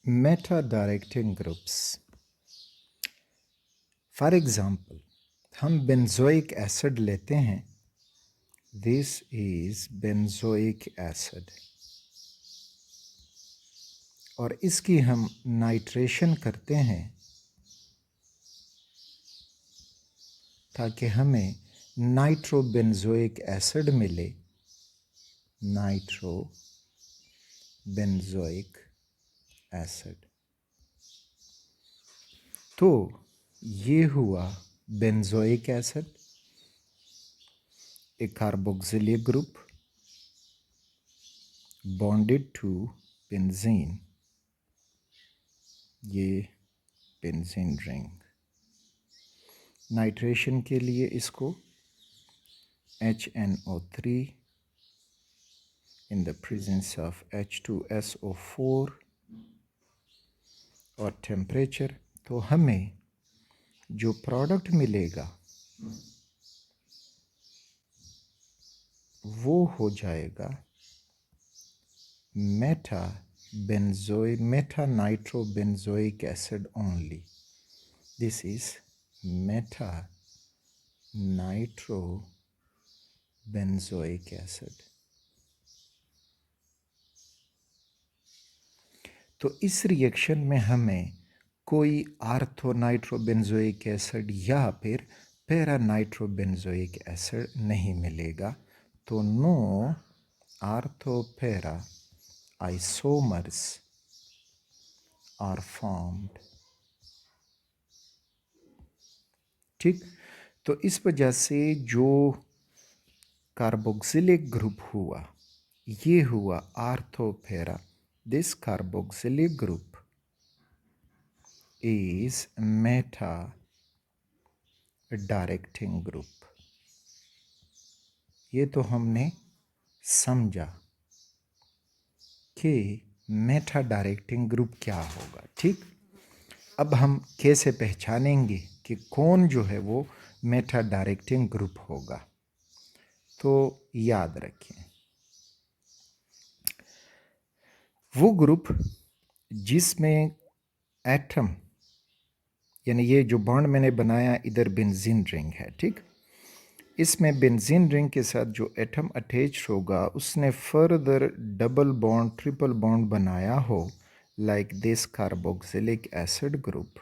Meta directing groups. For example हम benzoic acid लेते हैं. दिस इज़ बेंजोइक एसिड और इसकी हम नाइट्रेशन करते हैं ताकि हमें नाइट्रोबेंजोइक एसिड मिले. Nitrobenzoic acid. तो ये हुआ benzoic acid, a carboxylic group bonded to benzene. ये बेंजीन रिंग. नाइट्रेशन के लिए इसको HNO3 in the presence of H2SO4 और टेम्परेचर. तो हमें जो प्रोडक्ट मिलेगा वो हो जाएगा Meta nitrobenzoic acid only. This is Meta nitrobenzoic acid. तो इस रिएक्शन में हमें कोई आर्थो नाइट्रोबेंजोइक एसिड या फिर पैरा नाइट्रोबेंजोइक एसिड नहीं मिलेगा. तो no ortho para isomers are formed. ठीक. तो इस वजह से जो कार्बोक्सिलिक ग्रुप हुआ ये हुआ ortho para. This carboxylic group is meta directing group. ये तो हमने समझा कि मेटा डायरेक्टिंग ग्रुप क्या होगा. ठीक. अब हम कैसे पहचानेंगे कि कौन जो है वो मेटा डायरेक्टिंग ग्रुप होगा. तो याद रखें वो ग्रुप जिसमें एटम यानी ये जो बॉन्ड मैंने बनाया इधर बेंजीन रिंग है. ठीक. इसमें बेंजीन रिंग के साथ जो एटम अटैच होगा उसने further double bond triple bond बनाया हो like this carboxylic acid group.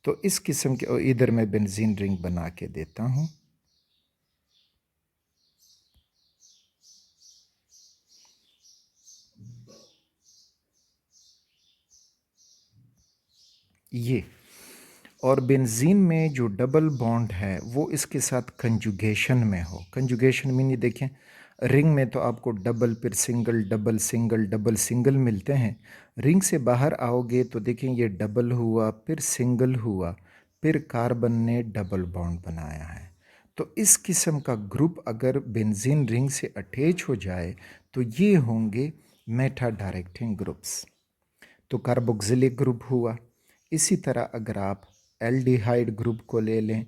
तो इस किस्म के इधर मैं बेंजीन रिंग बना के देता हूँ. ये और बेंजीन में जो डबल बॉन्ड है वो इसके साथ कंजुगेशन में हो. कंजुगेशन मीन ये देखें रिंग में तो आपको डबल फिर single double single double single मिलते हैं. रिंग से बाहर आओगे तो देखें ये डबल हुआ फिर सिंगल हुआ फिर कार्बन ने डबल बॉन्ड बनाया है. तो इस किस्म का ग्रुप अगर बेंजीन रिंग से अटैच हो जाए तो ये होंगे मेटा डायरेक्टिंग ग्रुप्स. तो कार्बोक्सिलिक ग्रुप हुआ. इसी तरह अगर आप एल्डिहाइड ग्रुप को ले लें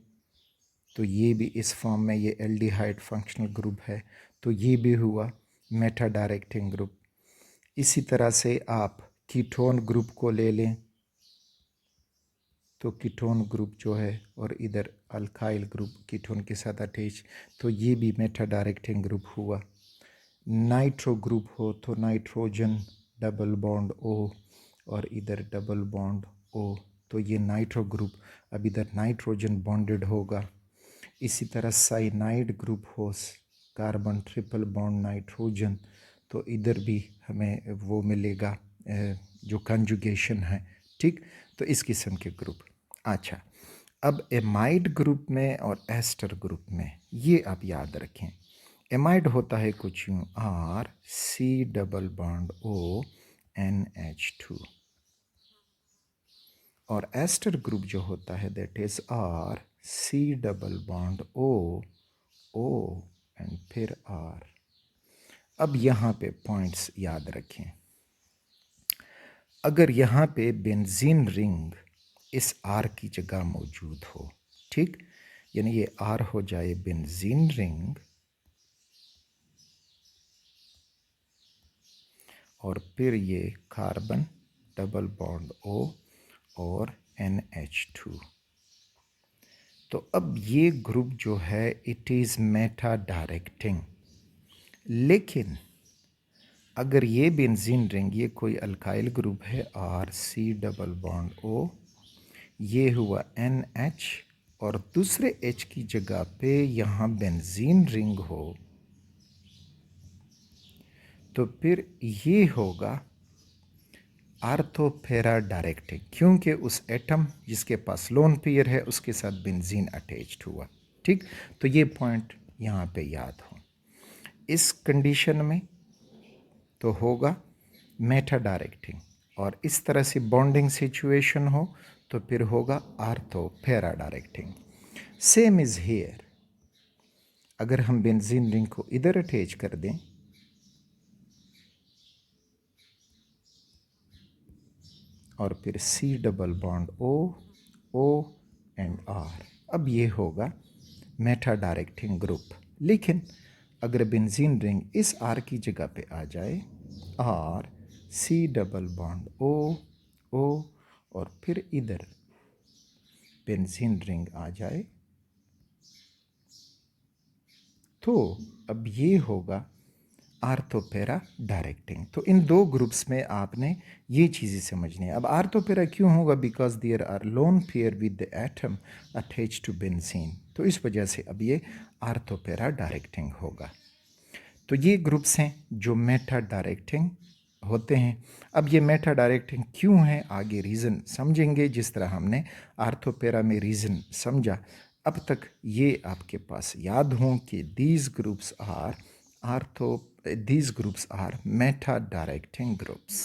तो ये भी इस फॉर्म में ये एल्डिहाइड फंक्शनल ग्रुप है. तो ये भी हुआ मेटा डायरेक्टिंग ग्रुप. इसी तरह से आप कीटोन ग्रुप को ले लें तो कीटोन ग्रुप जो है और इधर अल्काइल ग्रुप कीटोन के साथ अटैच तो ये भी मेटा डायरेक्टिंग ग्रुप हुआ. नाइट्रो ग्रुप हो तो नाइट्रोजन डबल बॉन्ड O और इधर डबल बॉन्ड O तो ये नाइट्रो ग्रुप. अब इधर नाइट्रोजन बॉन्डेड होगा. इसी तरह साइनाइड ग्रुप हो कार्बन ट्रिपल बॉन्ड नाइट्रोजन तो इधर भी हमें वो मिलेगा जो कंजुगेशन है. ठीक. तो इस किस्म के ग्रुप. अच्छा, अब एमाइड ग्रुप में और एस्टर ग्रुप में ये आप याद रखें. एमाइड होता है कुछ यूँ RC double bond O NH2 और एस्टर ग्रुप जो होता है that is RC double bond O and फिर R. अब यहाँ पे पॉइंट्स याद रखें. अगर यहाँ पे बेंजीन रिंग इस R की जगह मौजूद हो. ठीक. यानी ये R हो जाए बेंजीन रिंग और फिर ये कार्बन डबल बॉन्ड O और NH2। तो अब ये ग्रुप जो है इट इज़ मेटा डायरेक्टिंग। लेकिन अगर ये बेंजीन रिंग, ये कोई अल्काइल ग्रुप है RC डबल बॉन्ड O, ये हुआ NH और दूसरे H की जगह पे यहाँ बेंजीन रिंग हो, तो फिर ये होगा आर्थोपेरा डायरेक्टिंग, क्योंकि उस एटम जिसके पास लोन पेयर है उसके साथ बेंजीन अटैच्ड हुआ। ठीक, तो ये पॉइंट यहाँ पे याद हो। इस कंडीशन में तो होगा मेटा डायरेक्टिंग, और इस तरह से बॉन्डिंग सिचुएशन हो तो फिर होगा आर्थोपेरा डायरेक्टिंग। Same is here. अगर हम बेंजीन रिंग को इधर अटैच कर दें और फिर C double bond O and R, अब ये होगा मेटा डायरेक्टिंग ग्रुप। लेकिन अगर बेंजीन रिंग इस R की जगह पे आ जाए, R C double bond O और फिर इधर बेंजीन रिंग आ जाए, तो अब ये होगा आर्थोपेरा डायरेक्टिंग। तो इन दो ग्रुप्स में आपने ये चीज़ें समझनी है। अब आर्थोपेरा क्यों होगा? Because there are lone pair with the atom attach to benzene, तो इस वजह से अब ये आर्थोपेरा डायरेक्टिंग होगा। तो ये ग्रुप्स हैं जो मेटा डायरेक्टिंग होते हैं। अब ये मेटा डायरेक्टिंग क्यों है, आगे रीज़न समझेंगे। जिस तरह हमने आर्थोपेरा में रीज़न समझा, अब तक ये आपके पास याद हों कि these groups are meta directing groups।